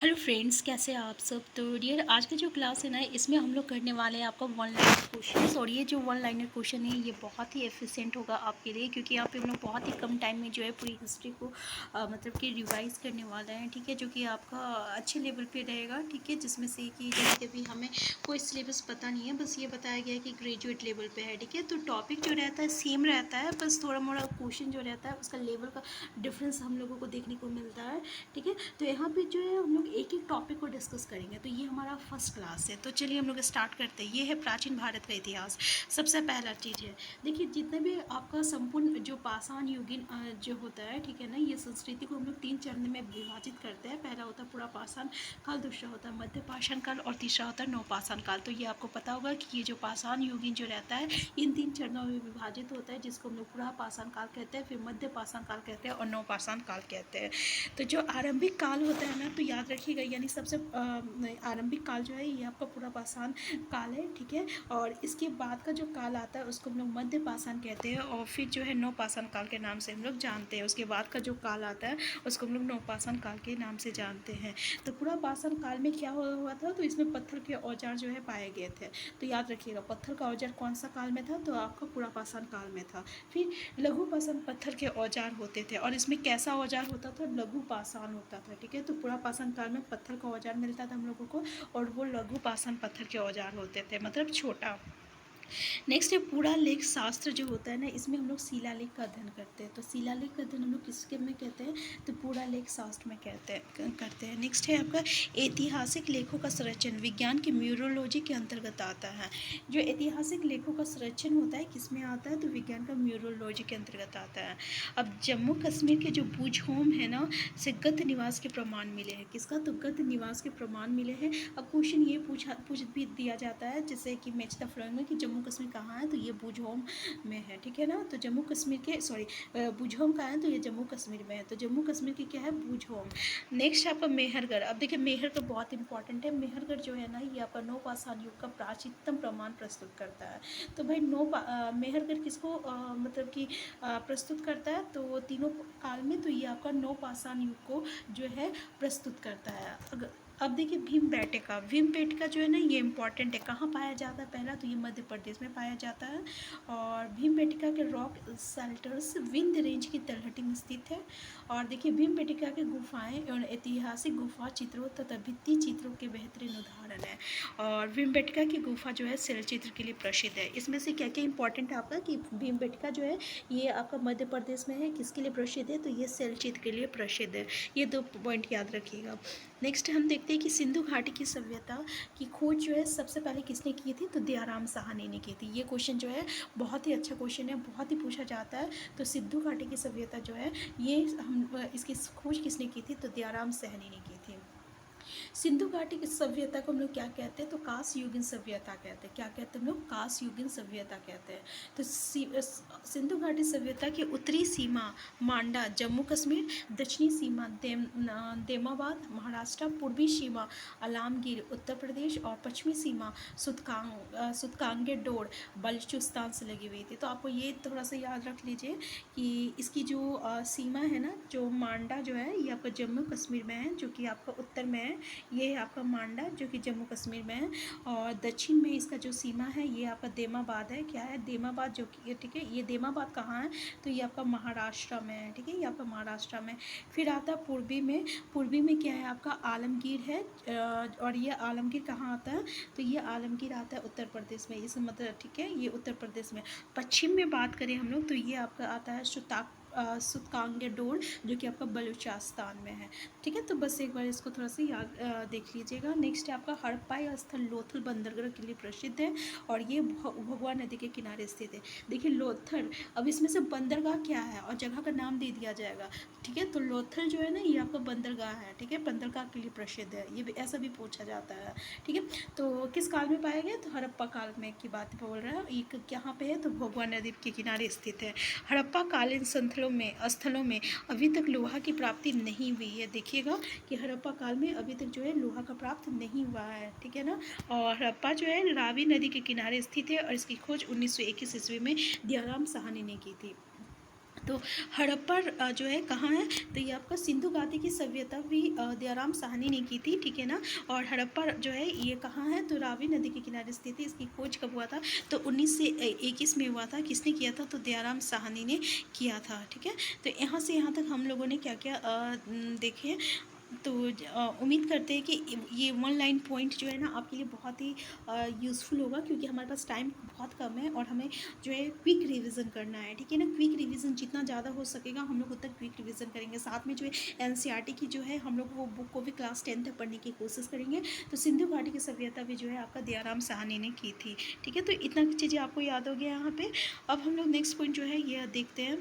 Hello friends, कैसे हैं आप सब। तो डियर, आज का जो क्लास है ना, इसमें हम लोग करने वाले हैं आपका वन लाइनर क्वेश्चन। और ये जो वन लाइनर क्वेश्चन है ये बहुत ही एफिशिएंट होगा आपके लिए, क्योंकि यहाँ पे हम लोग बहुत ही कम टाइम में जो है पूरी हिस्ट्री को मतलब कि रिवाइज करने वाले हैं। ठीक है, जो कि आपका अच्छे लेवल पे रहेगा। ठीक है, जिसमें से कि जैसे अभी हमें कोई सिलेबस पता नहीं है, बस ये बताया गया है कि ग्रेजुएट लेवल पे है। ठीक है, तो टॉपिक जो रहता है सेम रहता है, बस थोड़ा मोड़ा क्वेश्चन जो रहता है उसका लेवल का डिफरेंस हम लोगों को देखने को मिलता है। ठीक है, तो यहाँ पे जो है हम लोग एक एक टॉपिक को डिस्कस करेंगे। तो ये हमारा फर्स्ट क्लास है, तो चलिए हम लोग स्टार्ट करते हैं। ये है प्राचीन भारत का इतिहास। सबसे पहला चीज़ है, देखिए जितने भी आपका संपूर्ण जो पाषाण युगीन जो होता है, ठीक है ना, ये संस्कृति को हम लोग 3 चरण में विभाजित करते हैं। पहला होता है पूरा पाषाण काल, दूसरा होता है मध्य पाषाण काल और तीसरा होता है नवपाषाण काल। तो ये आपको पता होगा कि ये जो पाषाण युगीन जो रहता है इन 3 चरणों में विभाजित होता है, जिसको हम लोग पूरा पाषाण काल कहते हैं, फिर मध्य पाषाण काल कहते हैं और नवपाषाण काल कहते हैं। तो जो आरंभिक काल होता है ना, तो याद रखिएगा, यानी सबसे आरंभिक काल जो है ये आपका पूरा पाषाण काल है। ठीक है, और इसके बाद का जो काल आता है उसको हम लोग मध्य पाषाण कहते हैं, और फिर जो है नवपाषाण काल के नाम से हम लोग जानते हैं। उसके बाद का जो काल आता है उसको हम लोग नवपाषाण काल के नाम से जानते हैं। तो पूरा पाषाण काल में क्या हुआ था, तो इसमें पत्थर के औजार जो है पाए गए थे। तो याद रखिएगा, पत्थर का औजार कौन सा काल में था, तो आपका पूरा पाषाण काल में था। फिर लघु पाषाण पत्थर के औजार होते थे, और इसमें कैसा औजार होता था, लघु पाषाण होता था। ठीक है, तो पूरा पाषाण काल में पत्थर का औजार मिलता था हम लोगों को, और वो लघु पाषाण पत्थर के औजार होते थे, मतलब छोटा। नेक्स्ट है पूरा लेख शास्त्र जो होता है ना, इसमें हम लोग शिलालेख का अध्ययन करते हैं। तो शिलालेख का अध्ययन हम लोग किसके में कहते हैं, तो पूरा लेख शास्त्र में करते हैं। नेक्स्ट है आपका ऐतिहासिक लेखों का संरक्षण, विज्ञान की म्यूरोलॉजी के अंतर्गत आता है। जो ऐतिहासिक लेखों का संरक्षण होता है किसमें आता है, तो विज्ञान का म्यूरोलॉजी के अंतर्गत आता है। अब जम्मू कश्मीर के जो बुज होम है ना, से गत निवास के प्रमाण मिले हैं। किसका, तो गत निवास के प्रमाण मिले हैं। अब क्वेश्चन ये पूछ भी दिया जाता है, जैसे कि मैच द फॉलोइंग में, कि जम्मू कश्मीर कहाँ है, तो ये बुज होम में है। ठीक है ना, तो जम्मू कश्मीर के बुज होम कहाँ है, तो ये जम्मू कश्मीर में है। तो जम्मू कश्मीर की क्या है, बुज होम। नेक्स्ट आपका मेहरगढ़। अब देखिए मेहरगढ़ बहुत इंपॉर्टेंट है। मेहरगढ़ जो है ना, ये आपका नवपाषाण युग का प्राचीनतम प्रमाण प्रस्तुत करता है। तो भाई मेहरगढ़ किसको मतलब कि प्रस्तुत करता है, तो तीनों काल में, तो ये आपका नवपाषाण युग को जो है प्रस्तुत करता है। अब देखिए भीमबेटका। भीमबेटका जो है ना, ये इंपॉर्टेंट है। कहाँ पाया जाता है, पहला तो ये मध्य प्रदेश में पाया जाता है, और भीमबेटका के रॉक शेल्टर्स विंध्य रेंज की तलहटी में स्थित है। और देखिए भीमबेटका की गुफाएं और ऐतिहासिक गुफा चित्रों तथा भित्ति चित्रों के बेहतरीन उदाहरण है। और भीमबेटका की गुफा जो है शैल चित्र के लिए प्रसिद्ध है। इसमें से क्या क्या इंपॉर्टेंट है आपका, कि भीमबेटका जो है ये आपका मध्य प्रदेश में है, किसके लिए प्रसिद्ध है, तो ये शैल चित्र के लिए प्रसिद्ध है। ये 2 पॉइंट याद रखिएगा। नेक्स्ट हम देखते हैं कि सिंधु घाटी की सभ्यता की खोज जो है सबसे पहले किसने की थी, तो दयाराम साहनी ने की थी। ये क्वेश्चन जो है बहुत ही अच्छा क्वेश्चन है, बहुत ही पूछा जाता है। तो सिंधु घाटी की सभ्यता जो है ये हम इसकी खोज किसने की थी, तो दयाराम साहनी ने की थी। सिंधु घाटी की सभ्यता को हम लोग क्या कहते हैं, तो कांस युगीन सभ्यता कहते हैं। क्या कहते हैं हम लोग, कांस युगीन सभ्यता कहते हैं। तो सिंधु घाटी सभ्यता की उत्तरी सीमा मांडा जम्मू कश्मीर, दक्षिणी सीमा देमाबाद महाराष्ट्र, पूर्वी सीमा अलामगीर उत्तर प्रदेश, और पश्चिमी सीमा सुतकांगे डोर बलूचिस्तान से लगी हुई थी। तो आपको ये थोड़ा सा याद रख लीजिए कि इसकी जो सीमा है ना, जो मांडा जो है ये आपका जम्मू कश्मीर में है, जो कि आपका उत्तर में है। ये है आपका मांडा, जो कि जम्मू कश्मीर में है। और दक्षिण में इसका जो सीमा है ये आपका देमाबाद है। क्या है, देमाबाद, जो कि ठीक है, ये देमाबाद कहाँ है, तो ये आपका महाराष्ट्र में है। ठीक है, ये आपका महाराष्ट्र में। फिर आता है पूर्वी में। पूर्वी में क्या है, आपका आलमगीर है। और ये आलमगीर कहाँ आता है, तो ये आलमगीर आता है उत्तर प्रदेश में। इस मतलब ठीक है, ये उत्तर प्रदेश में। पश्चिम में बात करें हम लोग, तो ये आपका आता है सुतकांगे डोर, जो कि आपका बलूचिस्तान में है। ठीक है, तो बस एक बार इसको थोड़ा सा याद देख लीजिएगा। नेक्स्ट है आपका हड़प्पा स्थल लोथल बंदरगाह के लिए प्रसिद्ध है, और ये भगवा नदी के किनारे स्थित है। देखिए लोथल, अब इसमें से बंदरगाह क्या है और जगह का नाम दे दिया जाएगा। ठीक है, तो लोथल जो है ना, ये आपका बंदरगाह है। ठीक है, बंदरगाह के लिए प्रसिद्ध है, ये भी ऐसा भी पूछा जाता है। ठीक है, तो किस काल में पाया गया, तो हड़प्पा काल में की बात बोल रहा है। ये कहाँ पे है, तो भगवा नदी के किनारे स्थित है। हड़प्पा कालीन स्थलों में अभी तक लोहा की प्राप्ति नहीं हुई है। देखिएगा कि हड़प्पा काल में अभी तक जो है लोहा का प्राप्त नहीं हुआ है। ठीक है ना, और हड़प्पा जो है रावी नदी के किनारे स्थित है, और इसकी खोज 1921 ईस्वी में दयाराम साहनी ने की थी। तो हड़प्पा जो है कहाँ है, तो ये आपका सिंधु घाटी की सभ्यता भी दयाराम साहनी ने की थी, ठीक है ना। और हड़प्पा जो है ये कहाँ है, तो रावी नदी के किनारे स्थित है। इसकी खोज कब हुआ था, तो 1921 में हुआ था। किसने किया था, तो दयाराम साहनी ने किया था, ठीक है। तो यहाँ से यहाँ तक हम लोगों ने क्या क्या देखे। तो उम्मीद करते हैं कि ये वन लाइन पॉइंट जो है ना आपके लिए बहुत ही यूज़फुल होगा, क्योंकि हमारे पास टाइम बहुत कम है और हमें जो है क्विक रिवीजन करना है, ठीक है ना। क्विक रिवीजन जितना ज़्यादा हो सकेगा हम लोग उतना क्विक रिवीजन करेंगे। साथ में जो है एनसीईआरटी की जो है हम लोग वो बुक को भी क्लास 10 तक पढ़ने की कोशिश करेंगे। तो सिंधु घाटी की सभ्यता भी जो है आपका दयाराम साहनी ने की थी, ठीक है। तो इतना चीज़ें आपको याद हो गया यहाँ पे। अब हम लोग नेक्स्ट पॉइंट जो है ये देखते हैं।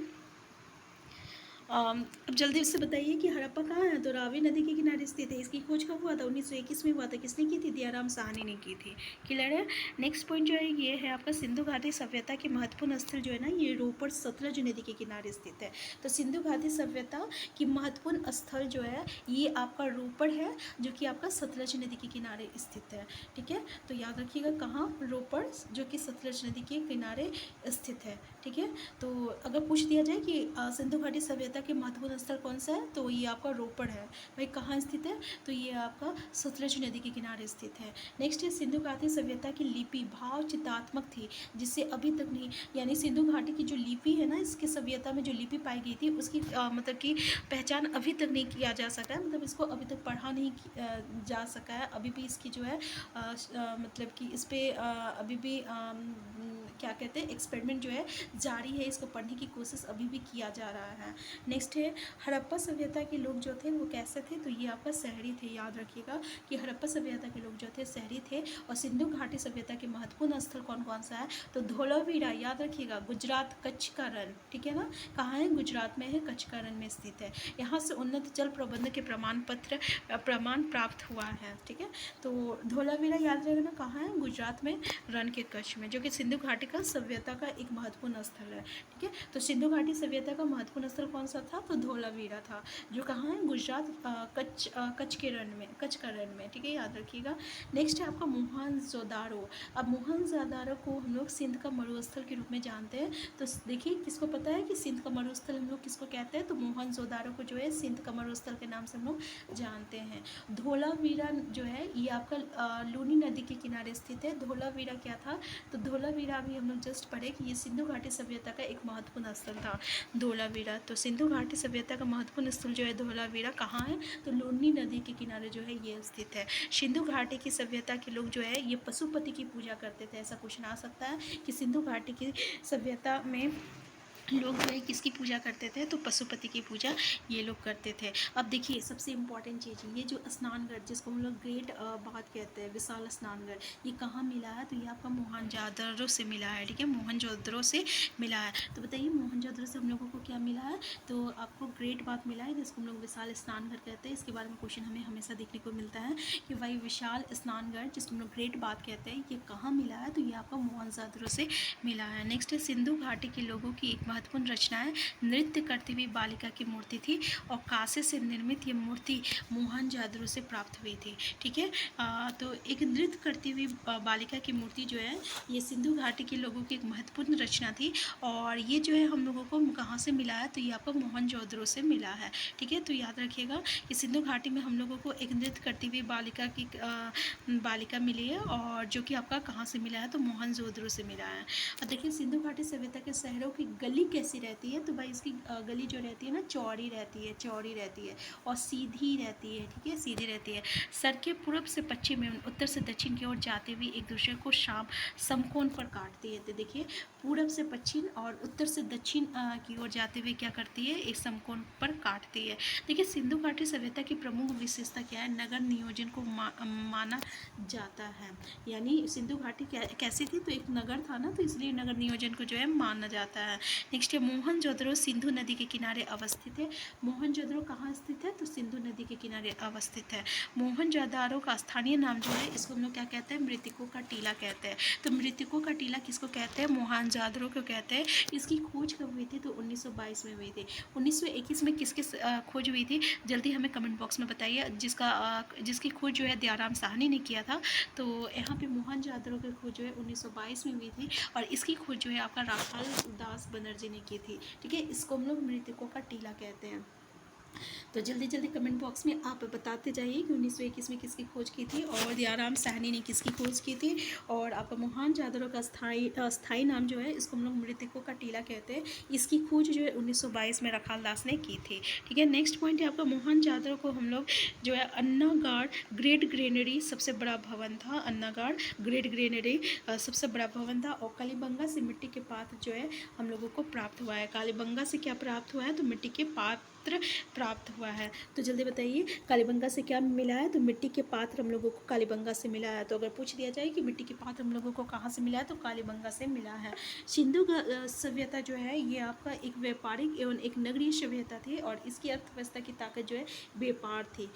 अब जल्दी से बताइए कि हड़प्पा कहाँ है, तो रावी नदी के किनारे स्थित है। इसकी खोज कब हुआ था, 1921 में हुआ था। किसने की थी, दयाराम साहनी ने की थी। क्लियर है। नेक्स्ट पॉइंट जो है ये है आपका सिंधु घाटी सभ्यता के महत्वपूर्ण स्थल जो है ना ये रोपड़ सतलज नदी के किनारे स्थित है। तो सिंधु घाटी सभ्यता की महत्वपूर्ण स्थल जो है ये आपका रोपड़ है, जो कि आपका सतलज नदी के किनारे स्थित है, ठीक है। तो याद रखिएगा कहाँ, रोपड़ जो कि सतलज नदी के किनारे स्थित है, ठीक है। तो अगर पूछ दिया जाए कि सिंधु घाटी सभ्यता के महत्वपूर्ण स्थल कौन सा है, तो ये आपका रोपड़ है। भाई कहाँ स्थित है, तो ये आपका सतलज नदी के किनारे स्थित है। नेक्स्ट है सिंधु घाटी सभ्यता की लिपि भाव चित्रात्मक थी, जिससे अभी तक नहीं, यानी सिंधु घाटी की जो लिपि है ना, इसकी सभ्यता में जो लिपि पाई गई थी उसकी मतलब कि पहचान अभी तक नहीं किया जा सका है, मतलब इसको अभी तक पढ़ा नहीं जा सका है। अभी भी इसकी जो है मतलब कि इस पर अभी भी क्या कहते हैं एक्सपेरिमेंट जो है जारी है। इसको पढ़ने की कोशिश अभी भी किया जा रहा है। नेक्स्ट है हड़प्पा सभ्यता के लोग जो थे वो कैसे थे, तो ये आपका शहरी थे। याद रखिएगा कि हड़प्पा सभ्यता के लोग जो थे शहरी थे। और सिंधु घाटी सभ्यता के महत्वपूर्ण स्थल कौन कौन सा है, तो धोलावीरा, याद रखिएगा, गुजरात, कच्छ का रण, ठीक है ना। कहाँ है, गुजरात में है, कच्छ का रण में स्थित है। यहाँ से उन्नत जल प्रबंधन के प्रमाण प्राप्त हुआ है, ठीक है। तो धोलावीरा याद रखना कहाँ है, गुजरात में, रण के कच्छ में, जो कि सिंधु घाटी का सभ्यता का एक महत्वपूर्ण स्थल है, ठीक है। तो सिंधु घाटी सभ्यता का महत्वपूर्ण स्थल कौन सा था, तो धोलावीरा था, जो कहाँ है, गुजरात, कच्छ के रण में, कच्छ का रण में, ठीक है, याद रखिएगा। नेक्स्ट है आपका मोहनजोदारो। अब मोहनजोदारो को हम लोग सिंध का मरुस्थल के रूप में जानते हैं। तो देखिए किसको पता है कि सिंध का मरुस्थल हम लोग किसको कहते हैं, तो मोहनजोदारो को जो है सिंध का मरुस्थल के नाम से हम लोग जानते हैं। धोलावीरा जो है ये आपका लूनी नदी के किनारे स्थित है। धोलावीरा क्या था, तो धोलावीरा भी हम लोग जस्ट पढ़े कि ये सिंधु घाटी सभ्यता का एक महत्वपूर्ण स्थल था, धोलावीरा। तो सिंधु घाटी सभ्यता का महत्वपूर्ण स्थल जो है धोलावीरा कहाँ है, तो लूनी नदी के किनारे जो है ये स्थित है। सिंधु घाटी की सभ्यता के लोग जो है ये पशुपति की पूजा करते थे। ऐसा क्वेश्चन आ सकता है कि सिंधु घाटी की सभ्यता में लोग जो है किसकी पूजा करते थे, तो पशुपति की पूजा ये लोग करते थे। अब देखिए सबसे इम्पॉर्टेंट चीज़ ये जो स्नानगढ़ जिसको हम लोग ग्रेट बात कहते हैं, विशाल स्नानगढ़, ये कहाँ मिला है, तो ये आपका मोहनजोदड़ो से मिला है, ठीक है, मोहनजोदड़ो से मिला है। तो बताइए मोहनजोदड़ो से हम लोगों को क्या मिला है, तो आपको ग्रेट बात मिला है जिसको हम लोग विशाल स्नानगढ़ कहते हैं। इसके बारे में क्वेश्चन हमें हमेशा देखने को मिलता है कि भाई विशाल स्नानगढ़ जिसको हम लोग ग्रेट बात कहते हैं ये कहाँ मिला है, तो ये आपका मोहनजोदड़ो से मिला है। नेक्स्ट है सिंधु घाटी के लोगों की एक महत्वपूर्ण रचना है नृत्य करती हुई बालिका की मूर्ति थी, और कांसे से निर्मित ये मूर्ति मोहनजोदड़ो से प्राप्त हुई थी, ठीक है। तो एक नृत्य करती हुई बालिका की मूर्ति जो है ये सिंधु घाटी के लोगों की एक महत्वपूर्ण रचना थी, और ये जो है हम लोगों को कहाँ से मिला है, तो ये आपको मोहनजोदड़ो से मिला है, ठीक है। तो याद रखिएगा कि सिंधु घाटी में हम लोगों को एक नृत्य करती हुई बालिका मिली है, और जो कि आपका कहाँ से मिला है, तो मोहनजोदड़ो से मिला है। अब देखिए सिंधु घाटी सभ्यता के शहरों की गली कैसी रहती है, तो भाई इसकी गली जो रहती है ना चौड़ी रहती है और सीधी रहती है, ठीक है, सीधी रहती है। सड़कें पूर्व से पश्चिम एवं उत्तर से दक्षिण की ओर जाते हुए एक दूसरे को समकोण पर काटती है। तो देखिए पूर्व से पश्चिम और उत्तर से दक्षिण की ओर जाते हुए क्या करती है, एक समकोण पर काटती है। देखिए सिंधु घाटी सभ्यता की प्रमुख विशेषता क्या है, नगर नियोजन को माना जाता है। यानी सिंधु घाटी कैसी थी, तो एक नगर था ना, तो इसलिए नगर नियोजन को जो है माना जाता है। नेक्स्ट है मोहनजोदड़ो सिंधु नदी के किनारे अवस्थित है। मोहनजोदड़ो कहाँ स्थित है, तो सिंधु नदी के किनारे अवस्थित है। मोहनजोदड़ो का स्थानीय नाम जो है इसको हम लोग क्या कहते हैं, मृतकों का टीला कहते हैं। तो मृतकों का टीला किसको कहते हैं, मोहनजोदड़ो को कहते हैं। इसकी खोज कब हुई थी, तो 1922 में हुई थी। 1921 में किसकी खोज हुई थी, जल्दी हमें कमेंट बॉक्स में बताइए। जिसकी खोज जो है दयाराम साहनी ने किया था। तो यहाँ पे मोहनजोदड़ो की खोज जो है 1922 में हुई थी, और इसकी खोज जो है आपका राखाल दास बनर्जी जी ने की थी। ठीक है, इसको हम लोग मृतकों का टीला कहते हैं। तो जल्दी जल्दी कमेंट बॉक्स में आप बताते जाइए कि 1921 में किसकी खोज की थी और दयाराम साहनी ने किसकी खोज की थी। और आपका मोहन जादरों का स्थाई नाम जो है इसको हम लोग मृतकों का टीला कहते हैं। इसकी खोज जो है 1922 में रखाल दास ने की थी। ठीक है, नेक्स्ट पॉइंट है आपका मोहन जादरों को हम लोग जो है अन्नागाड़ ग्रेट ग्रेनरी सबसे बड़ा भवन था। अन्नागाड़ ग्रेट ग्रेनरी सबसे बड़ा भवन था। और कालीबंगा से मिट्टी के पात्र जो है हम लोगों को प्राप्त हुआ है। कालीबंगा से क्या प्राप्त हुआ है? तो मिट्टी के पात्र प्राप्त हुआ है। तो जल्दी बताइए कालीबंगा से क्या मिला है? तो मिट्टी के पात्र हम लोगों को कालीबंगा से मिला है। तो अगर पूछ दिया जाए कि मिट्टी के पात्र हम लोगों को कहाँ से मिला है, तो कालीबंगा से मिला है। सिंधु सभ्यता जो है ये आपका एक व्यापारिक एवं एक नगरीय सभ्यता थी और इसकी अर्थव्यवस्था की ताकत जो है व्यापार थी।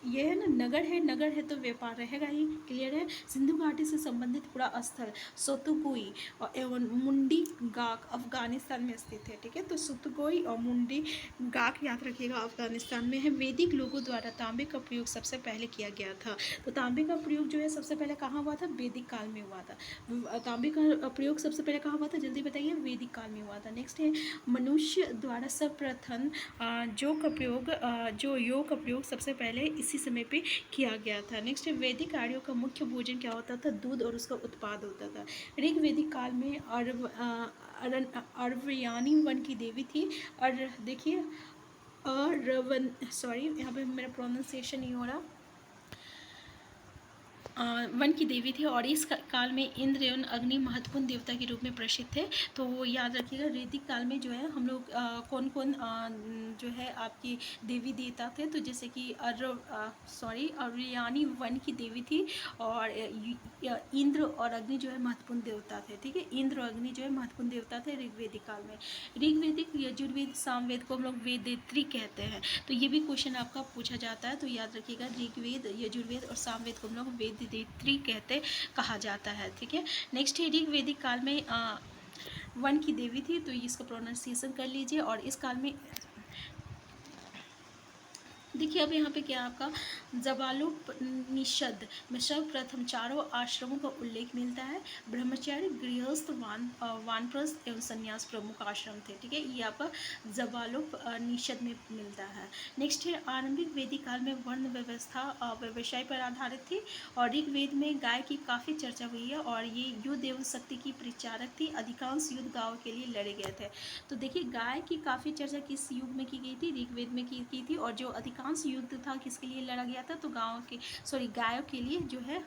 ये है ना, नगर है तो व्यापार रहेगा ही। क्लियर है। सिंधु घाटी से संबंधित पूरा स्थल सोतुगुई एवं मुंडी गाक अफगानिस्तान में स्थित है। ठीक है, तो सोतुगुई और मुंडी गाक याद रखिएगा अफगानिस्तान में है। वैदिक लोगों द्वारा तांबे का प्रयोग सबसे पहले किया गया था। तो तांबे का प्रयोग जो है सबसे पहले कहाँ हुआ था? वैदिक काल में हुआ था। तांबे का प्रयोग सबसे पहले कहाँ हुआ था? जल्दी बताइए। वैदिक काल में हुआ था। नेक्स्ट है मनुष्य द्वारा सर्वप्रथम जो योग का प्रयोग सबसे पहले इसी समय पे किया गया था। नेक्स्ट है वैदिक आर्यों का मुख्य भोजन क्या होता था? दूध और उसका उत्पाद होता था। ऋग वैदिक काल में अरवयानी वन की देवी थी। और देखिए सॉरी यहाँ पे मेरा प्रोनाउंसिएशन नहीं हो रहा। वन की देवी थी और इस काल में इंद्र एवं अग्नि महत्वपूर्ण देवता के रूप में प्रसिद्ध थे। तो वो याद रखिएगा वैदिक काल में जो है हम लोग कौन कौन जो है आपकी देवी देवता थे। तो जैसे कि अरयानी वन की देवी थी और इंद्र और अग्नि जो है महत्वपूर्ण देवता थे। ठीक है, इंद्र और अग्नि जो है महत्वपूर्ण देवता थे ऋग्वेदिक काल में। ऋग्वेदिक यजुर्वेद सामवेद को हम लोग वेदेत्री कहते हैं। तो ये भी क्वेश्चन आपका पूछा जाता है। तो याद रखिएगा ऋग्वेद यजुर्वेद और सामवेद को हम लोग वेदेत्री कहते कहा जाता है। ठीक है, नेक्स्ट है ऋग्वेदिक काल में वन की देवी थी। तो इसका प्रोनाउंसिएशन कर लीजिए। और इस काल में देखिए अब यहाँ पे क्या आपका जबालोपनिषद में सर्वप्रथम चारों आश्रमों का उल्लेख मिलता है। ब्रह्मचार्य, गृहस्थ, वानप्रस्थ एवं संन्यास प्रमुख आश्रम थे। ठीक है, ये आपका जबालोपनिषद में मिलता है। नेक्स्ट है आरंभिक वैदिक काल में वर्ण व्यवस्था व्यवसाय पर आधारित थी और ऋग्वेद में गाय की काफ़ी चर्चा हुई है और ये युद्ध एवं शक्ति की प्रचारक थी। अधिकांश युद्ध गायों के लिए लड़े गए थे। तो देखिए गाय की काफ़ी चर्चा किस युग में की गई थी? ऋग्वेद में की थी। और जो अधिकांश युद्ध था किसके लिए लड़ा गया था? तो गायों के लिए जो है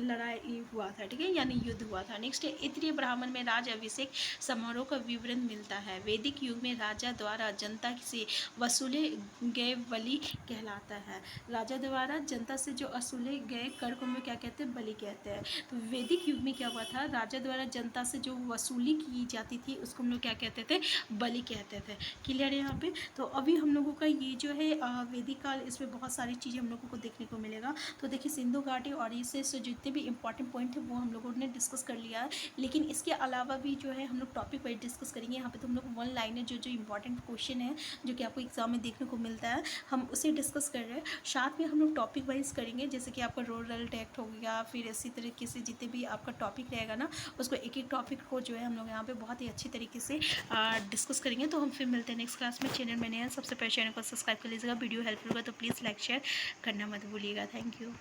लड़ाई हुआ था। ठीक है, यानी युद्ध हुआ था। नेक्स्ट है इत्रीय ब्राह्मण में राज अभिषेक समारोह का विवरण मिलता है। वैदिक युग में राजा द्वारा जनता से वसूले गए बलि कहलाता है। राजा द्वारा जनता से जो वसूले गए कर को हम लोग क्या कहते हैं? बलि कहते हैं। तो वैदिक युग में क्या हुआ था? राजा द्वारा जनता से जो वसूली की जाती थी उसको हम लोग क्या कहते थे? बलि कहते थे। क्लियर है यहाँ पे? तो अभी हम लोगों का ये जो है वैदिक काल, इसमें बहुत सारी चीज़ें हम लोगों को देखने को मिलेगा। तो देखिए सिंधु घाटी और इससे जितने भी इंपॉर्टेंट पॉइंट थे वो हम लोगों ने डिस्कस कर लिया है। लेकिन इसके अलावा भी जो है हम लोग टॉपिक वाइज डिस्कस करेंगे। यहाँ पे तो हम लोग वन लाइनर जो इंपॉर्टेंट क्वेश्चन है जो कि आपको एग्जाम में देखने को मिलता है हम उसे डिस्कस कर रहे हैं। साथ में हम लोग टॉपिक वाइज करेंगे, जैसे कि आपका रूरल टैक्ट हो गया, फिर इसी तरीके से जितने भी आपका टॉपिक रहेगा ना उसको एक एक टॉपिक को जो है हम लोग यहाँ पे बहुत ही अच्छी तरीके से डिस्कस करेंगे। तो हम फिर मिलते हैं नेक्स्ट क्लास में। चैनल में नया सबसे पहले चैनल को सब्सक्राइब कर लीजिएगा। वीडियो हेल्पफुल होगा तो प्लीज़ लाइक शेयर करना मत भूलिएगा। Thank you.